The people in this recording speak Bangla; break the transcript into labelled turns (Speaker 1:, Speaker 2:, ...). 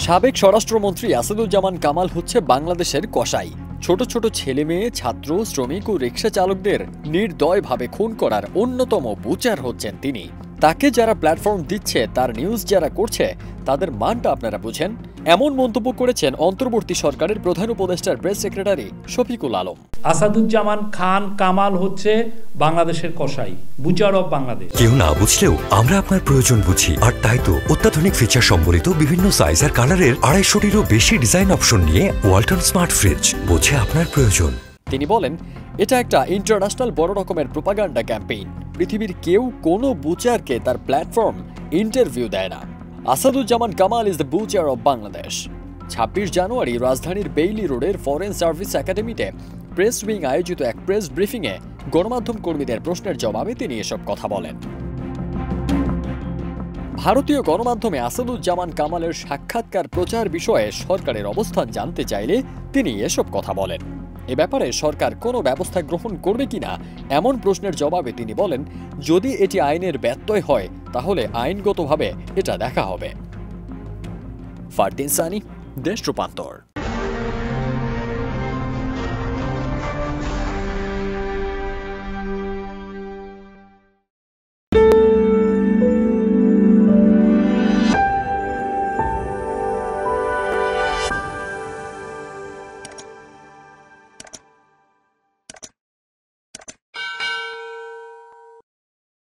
Speaker 1: সাবেক স্বরাষ্ট্রমন্ত্রী আসাদুজ্জামান কামাল হচ্ছে বাংলাদেশের কসাই। ছোট ছোট ছেলে মেয়ে, ছাত্র, শ্রমিক ও রিকশা চালকদের নির্দয়ভাবে খুন করার অন্যতম বুচার হচ্ছেন তিনি। তাকে যারা প্ল্যাটফর্ম দিচ্ছে, তার নিউজ যারা করছে, তাদের মানটা আপনারা বুঝেন। এমন মন্তব্য করেছেন অন্তর্বর্তী সরকারের প্রধান উপদেষ্টার প্রেস সেক্রেটারি শফিকুল আলম।
Speaker 2: আসাদুজ্জামান খান কামাল হচ্ছে বাংলাদেশের কসাই, বুচার অফ বাংলাদেশ।
Speaker 3: কেউ না বুঝলেও আমরা আপনার প্রয়োজন বুঝি, আর তাই তো অত্যাধুনিক ফিচার সম্বলিত বিভিন্ন সাইজ আর কালারের 250-টিরও বেশি ডিজাইন অপশন নিয়ে ওয়ালটন স্মার্ট ফ্রিজ বোঝে আপনার প্রয়োজন।
Speaker 1: তিনি বলেন, এটা একটা ইন্টারন্যাশনাল বড় রকমের প্রোপাগান্ডা ক্যাম্পেইন। পৃথিবীর কেউ কোনো বুচারকে তার প্ল্যাটফর্ম ইন্টারভিউ দেয় না। Asaduzzaman Kamal is the Butcher of Bangladesh. 26 জানুয়ারি রাজধানীর বেইলি রোডের ফরেন সার্ভিস একাডেমিতে প্রেস উইং আয়োজিত এক প্রেস ব্রিফিংয়ে গণমাধ্যম কর্মীদের প্রশ্নের জবাবে তিনি এসব কথা বলেন। ভারতীয় গণমাধ্যমে আসাদুজ্জামান কামালের সাক্ষাৎকার প্রচার বিষয়ে সরকারের অবস্থান জানতে চাইলে তিনি এসব কথা বলেন। এ ব্যাপারে সরকার কোনো ব্যবস্থা গ্রহণ করবে কিনা এমন প্রশ্নের জবাবে তিনি বলেন, যদি এটি আইনের ব্যত্যয় হয় তাহলে আইনগতভাবে এটা দেখা হবে। ফারদিন সানি, দেশ রূপান্তর।